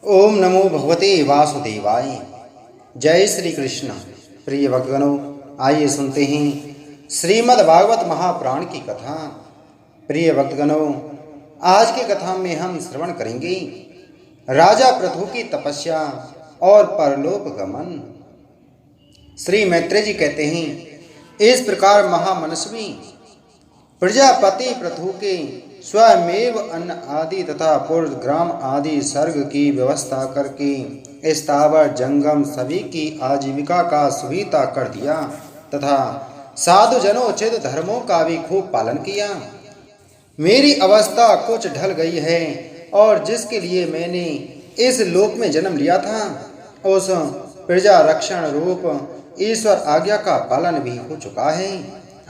ओम नमो भगवते वासुदेवाय। जय श्री कृष्ण। प्रिय भक्तगणों, आइए सुनते हैं श्रीमद् भागवत महापुराण की कथा। प्रिय भक्तगणों, आज की कथा में हम श्रवण करेंगे राजा पृथु की तपस्या और परलोक गमन। श्री मैत्रेय जी कहते हैं, इस प्रकार महामनस्वी प्रजापति पृथु के स्वयमेव अन्न आदि तथा पुर ग्राम आदि सर्ग की व्यवस्था करके स्थावर जंगम सभी की आजीविका का सुविधा कर दिया तथा साधु जनोचित धर्मों का भी खूब पालन किया। मेरी अवस्था कुछ ढल गई है और जिसके लिए मैंने इस लोक में जन्म लिया था उस प्रजा रक्षण रूप ईश्वर आज्ञा का पालन भी हो चुका है।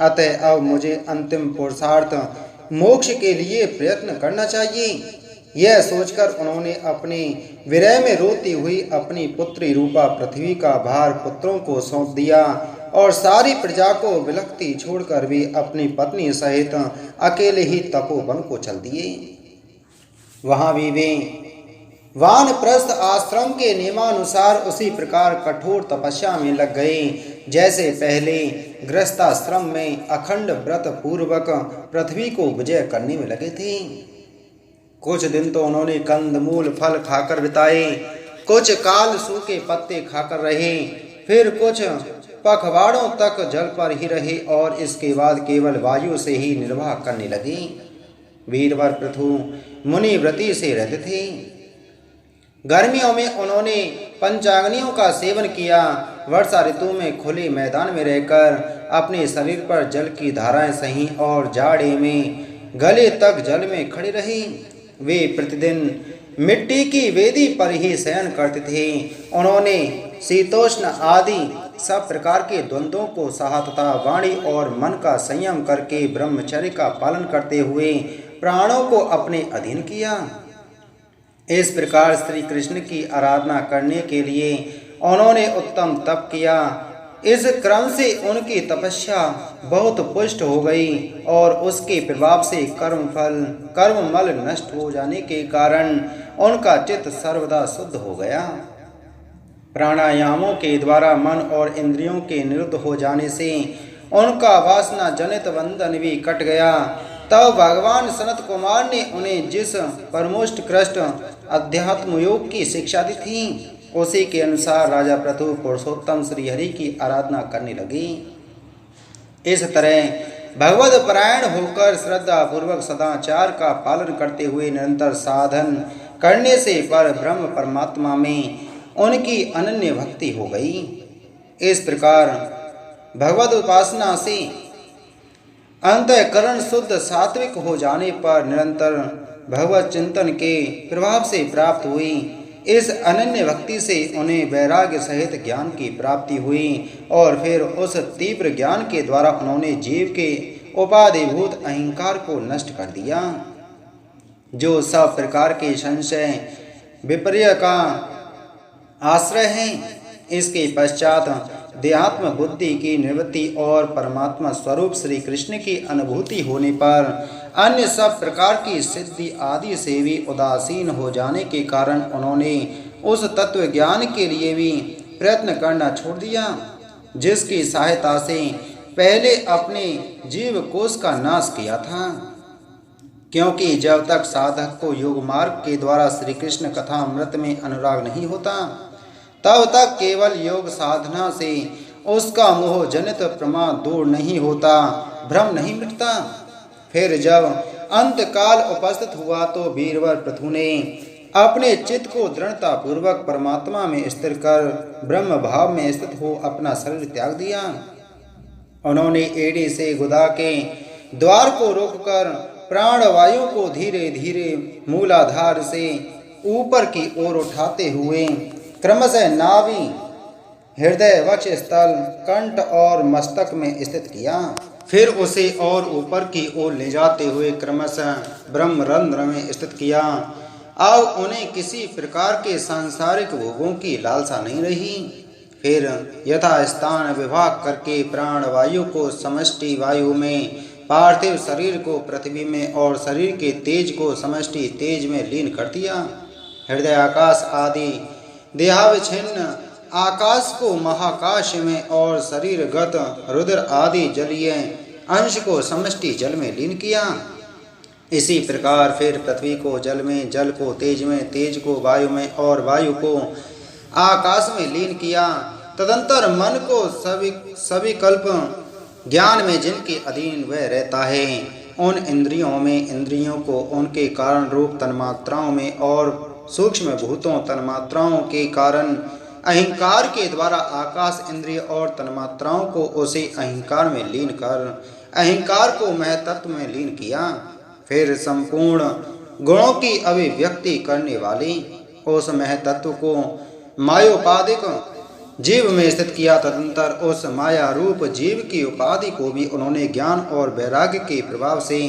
अतः अब मुझे अंतिम पुरुषार्थ मोक्ष के लिए प्रयत्न करना चाहिए। यह सोचकर उन्होंने अपने विरह में रोती हुई अपनी पुत्री रूपा पृथ्वी का भार पुत्रों को सौंप दिया और सारी प्रजा को विलखती छोड़कर भी अपनी पत्नी सहित अकेले ही तपोवन को चल दिए। वहां भी वे वानप्रस्थ आश्रम के नियमानुसार उसी प्रकार कठोर तपस्या में लग गए जैसे पहले गृहस्थाश्रम में अखंड व्रत पूर्वक पृथ्वी को विजय करने में लगे थे। कुछ दिन तो उन्होंने कंदमूल फल खाकर बिताए, कुछ काल सूखे पत्ते खाकर रहे, फिर कुछ पखवाड़ों तक जल पर ही रहे और इसके बाद केवल वायु से ही निर्वाह करने लगे। वीरवर पृथु मुनि व्रती से रहते थे। गर्मियों में उन्होंने पंचाग्नियों का सेवन किया। वर्षा ऋतु में खुले मैदान में रहकर अपने शरीर पर जल की धाराएं सही और जाड़े में गले तक जल में खड़े रहे। वे प्रतिदिन मिट्टी की वेदी पर ही शयन करते थे। उन्होंने शीतोष्ण आदि सब प्रकार के द्वंद्वों को सहा तथा वाणी और मन का संयम करके ब्रह्मचर्य का पालन करते हुए प्राणों को अपने अधीन किया। इस प्रकार श्री कृष्ण की आराधना करने के लिए उन्होंने उत्तम तप किया। इस क्रम से उनकी तपस्या बहुत पुष्ट हो गई और उसके प्रभाव से कर्ममल नष्ट हो जाने के कारण उनका चित्त सर्वदा शुद्ध हो गया। प्राणायामों के द्वारा मन और इंद्रियों के निरुद्ध हो जाने से उनका वासना जनित बंधन भी कट गया। तब भगवान सनत कुमार ने उन्हें जिस परमोत्कृष्ट अध्यात्म योग की शिक्षा दी थी उसी के अनुसार राजा पृथु पुरुषोत्तम श्री हरि की आराधना करने लगे। इस तरह भगवत परायण होकर श्रद्धा पूर्वक सदाचार का पालन करते हुए निरंतर साधन करने से पर ब्रह्म परमात्मा में उनकी अनन्य भक्ति हो गई। इस प्रकार भगवत उपासना से अंतःकरण शुद्ध सात्विक हो जाने पर निरंतर भगवत चिंतन के प्रभाव से प्राप्त हुई। इस अनन्य भक्ति से उन्हें वैराग्य सहित ज्ञान की प्राप्ति हुई और फिर उस तीव्र ज्ञान के द्वारा उन्होंने जीव के उपाधिभूत अहंकार को नष्ट कर दिया जो सब प्रकार के संशय विपर्य का आश्रय है। इसके पश्चात देहात्म बुद्धि की निवृत्ति और परमात्मा स्वरूप श्री कृष्ण की अनुभूति होने पर अन्य सब प्रकार की सिद्धि आदि से भी उदासीन हो जाने के कारण उन्होंने उस तत्व ज्ञान के लिए भी प्रयत्न करना छोड़ दिया जिसकी सहायता से पहले अपने जीव कोष का नाश किया था। क्योंकि जब तक साधक को योग मार्ग के द्वारा श्री कृष्ण कथा अमृत में अनुराग नहीं होता तब तक केवल योग साधना से उसका मोह जनित प्रमाद दूर नहीं होता, भ्रम नहीं मिटता। फिर जब अंतकाल उपस्थित हुआ तो वीरवर पृथु ने अपने चित्त को दृढ़ता पूर्वक परमात्मा में स्थिर कर ब्रह्म भाव में स्थित हो अपना शरीर त्याग दिया। उन्होंने एड़ी से गुदा के द्वार को रोककर प्राणवायु को धीरे धीरे मूलाधार से ऊपर की ओर उठाते हुए क्रमशः नाभि, हृदय, वक्ष स्थल, कंठ और मस्तक में स्थित किया। फिर उसे और ऊपर की ओर ले जाते हुए क्रमशः ब्रह्मरंध्र में स्थित किया। अब उन्हें किसी प्रकार के सांसारिक भोगों की लालसा नहीं रही। फिर यथास्थान विभाग करके प्राणवायु को समष्टि वायु में, पार्थिव शरीर को पृथ्वी में और शरीर के तेज को समष्टि तेज में लीन कर दिया। हृदय आकाश आदि देहावच्छिन्न आकाश को महाकाश में और शरीरगत रुद्र आदि जलीय अंश को समष्टि जल में लीन किया। इसी प्रकार फिर पृथ्वी को जल में, जल को तेज में, तेज को वायु में और वायु को आकाश में लीन किया। तदंतर मन को सभी कल्प ज्ञान में जिनके अधीन वह रहता है, उन इंद्रियों में इंद्रियों को उनके कारण रूप तन्मात्राओं में और सूक्ष्म भूतों तन्मात्राओं के कारण अहंकार के द्वारा आकाश इंद्रिय और तन्मात्राओं को उसी अहंकार में लीन कर अहंकार को महतत्व में लीन किया। फिर संपूर्ण गुणों की अभिव्यक्ति करने वाली उस महतत्व को मायोपाधिक जीव में स्थित किया। तदंतर उस माया रूप जीव की उपाधि को भी उन्होंने ज्ञान और वैराग्य के प्रभाव से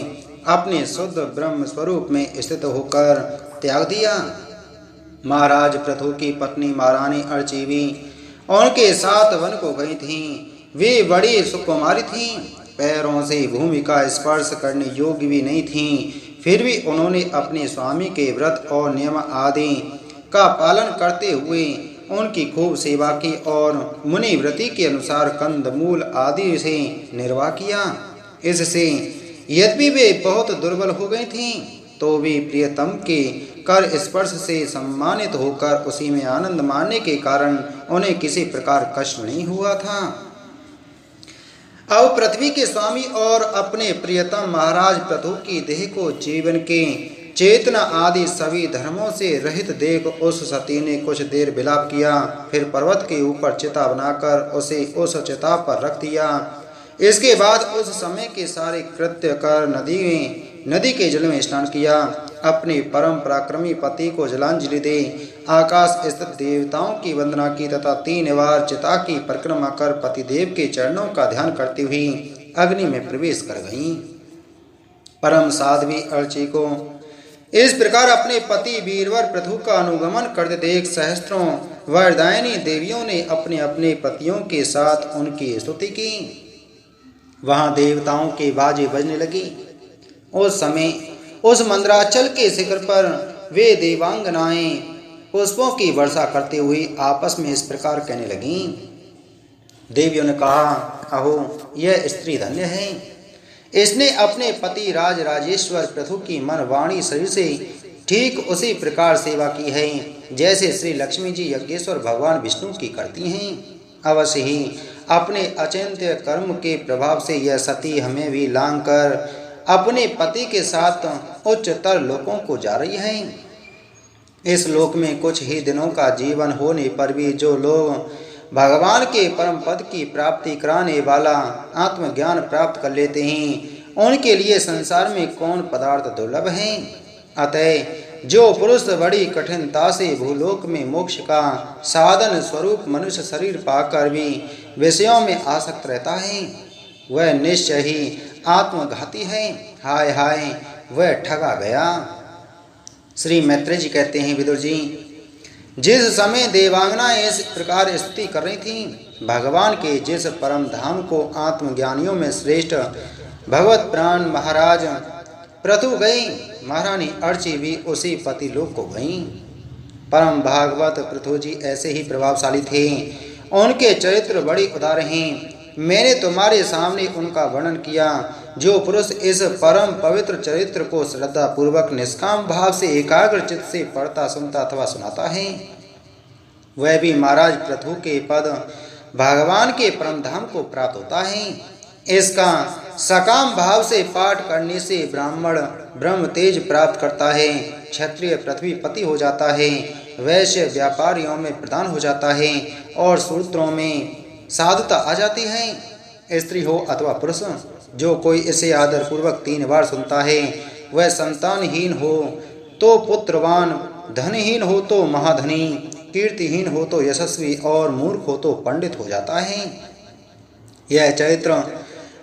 अपने शुद्ध ब्रह्म स्वरूप में स्थित होकर त्याग दिया। महाराज पृथु की पत्नी महारानी अर्चिवी उनके साथ वन को गई थीं। वे बड़ी सुकुमारी थीं, पैरों से भूमि का स्पर्श करने योग्य भी नहीं थीं। फिर भी उन्होंने अपने स्वामी के व्रत और नियम आदि का पालन करते हुए उनकी खूब सेवा की और मुनि व्रति के अनुसार कंद मूल आदि से निर्वाह किया। इससे यद्यपि वे बहुत दुर्बल हो गई थीं, तो भी प्रियतम के कर स्पर्श से सम्मानित होकर उसी में आनंद मानने के कारण उन्हें किसी प्रकार कष्ट नहीं हुआ था। अब पृथ्वी के स्वामी और अपने प्रियतम महाराज पृथु की देह को जीवन के चेतना आदि सभी धर्मों से रहित देख उस सती ने कुछ देर विलाप किया। फिर पर्वत के ऊपर चिता बनाकर उसे उस चिता पर रख दिया। इसके बाद उस समय के सारे कृत्य कर नदी के जल में स्नान किया। अपने परम पराक्रमी पति को जलांजलि दे आकाश स्थित देवताओं की वंदना की तथा 3 बार चिता की परिक्रमा कर पतिदेव के चरणों का ध्यान करती हुई अग्नि में प्रवेश कर गईं। परम साध्वी अर्ची को इस प्रकार अपने पति वीरवर पृथु का अनुगमन करते देख सहस्त्रों वरदायिनी देवियों ने अपने अपने पतियों के साथ उनकी स्तुति की। वहां देवताओं के बाजे बजने लगी। उस समय उस मंदराचल के शिखर पर वे देवांगनाएं पुष्पों की वर्षा करते हुए आपस में इस प्रकार कहने लगीं। देवियों ने कहा, अहो यह स्त्री धन्य है, इसने अपने पति राज राजेश्वर पृथु की मन वाणी शरीर से ठीक उसी प्रकार सेवा की है जैसे श्री लक्ष्मी जी यज्ञेश्वर भगवान विष्णु की करती हैं। अवश्य ही अपने अचिंत्य कर्म के प्रभाव से यह सती हमें भी लांग कर अपने पति के साथ उच्चतर लोकों को जा रही है। इस लोक में कुछ ही दिनों का जीवन होने पर भी जो लोग भगवान के परम पद की प्राप्ति कराने वाला आत्मज्ञान प्राप्त कर लेते हैं, उनके लिए संसार में कौन पदार्थ दुर्लभ हैं। अतः जो पुरुष बड़ी कठिनता से भूलोक में मोक्ष का साधन स्वरूप मनुष्य शरीर पाकर भी विषयों में आसक्त रहता है, वह निश्चय ही आत्मघाती है। हाय हाय, वह ठगा गया। श्री मैत्रेय जी कहते हैं, विदुर जी, जिस समय देवांगनाएं इस प्रकार स्तुति कर रही थीं, भगवान के जिस परम धाम को आत्मज्ञानियों में श्रेष्ठ भगवत प्राण महाराज पृथु गई, महारानी अर्ची भी उसी पति लोक को गईं। परम भागवत पृथु जी ऐसे ही प्रभावशाली थे। उनके चरित्र बड़ी उदार हैं। मैंने तुम्हारे सामने उनका वर्णन किया। जो पुरुष इस परम पवित्र चरित्र को श्रद्धा पूर्वक निष्काम भाव से एकाग्र चित्त से पढ़ता, सुनता अथवा सुनाता है, वह भी महाराज पृथु के पद भगवान के परम धाम को प्राप्त होता है। इसका सकाम भाव से पाठ करने से ब्राह्मण ब्रह्म तेज प्राप्त करता है, क्षत्रिय पृथ्वीपति हो जाता है, वैश्य व्यापारियों में प्रधान हो जाता है और शूद्रों में साधुता आ जाती है। स्त्री हो अथवा पुरुष, जो कोई इसे आदर पूर्वक 3 बार सुनता है, वह संतानहीन हो तो पुत्रवान, धनहीन हो तो महाधनी, कीर्तिहीन हो तो यशस्वी और मूर्ख हो तो पंडित हो जाता है। यह चरित्र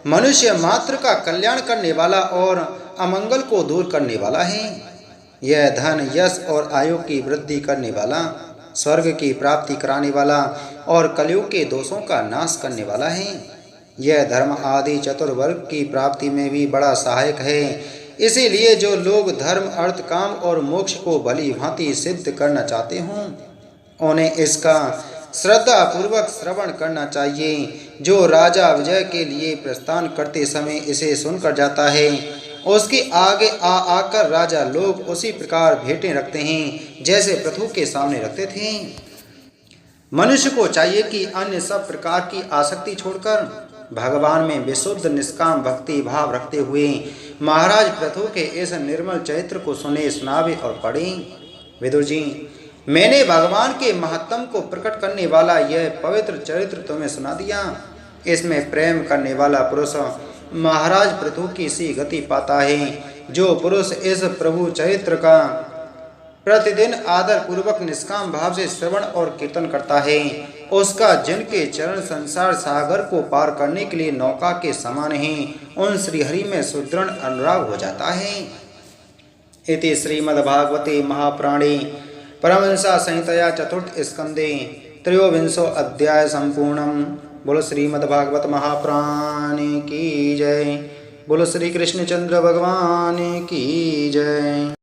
मनुष्य मात्र का कल्याण करने वाला और अमंगल को दूर करने वाला है। यह धन, यश और आयु की वृद्धि करने वाला, स्वर्ग की प्राप्ति कराने वाला और कलयुग के दोषों का नाश करने वाला है। यह धर्म आदि चतुर्वर्ग की प्राप्ति में भी बड़ा सहायक है। इसीलिए जो लोग धर्म अर्थ काम और मोक्ष को भली भांति सिद्ध करना चाहते हों उन्हें इसका श्रद्धा पूर्वक श्रवण करना चाहिए। जो राजा विजय के लिए प्रस्थान करते समय इसे सुनकर जाता है उसके आगे आकर राजा लोग उसी प्रकार भेंटें रखते हैं जैसे पृथु के सामने रखते थे। मनुष्य को चाहिए कि अन्य सब प्रकार की आसक्ति छोड़कर भगवान में विशुद्ध निष्काम भक्ति भाव रखते हुए महाराज पृथु के इस निर्मल चरित्र को सुने, सुनावे और पढ़े। विदुर जी, मैंने भगवान के महत्तम को प्रकट करने वाला यह पवित्र चरित्र तुम्हें सुना दिया। इसमें प्रेम करने वाला पुरुष महाराज पृथु की सी गति पाता है। जो पुरुष इस प्रभु चरित्र का प्रतिदिन आदर पूर्वक निष्काम भाव से श्रवण और कीर्तन करता है उसका जिनके चरण संसार सागर को पार करने के लिए नौका के समान हैं उन श्रीहरि में सुदृढ़ अनुराग हो जाता है। इति श्रीमद्भागवते महापुराणे परमहंसा संहितया चतुर्थ स्कंदे त्रयोविंशो अध्याय संपूर्णम। बोलो श्रीमद्भागवत महापुराण की जय। बोलो श्री कृष्णचंद्र भगवान की जय।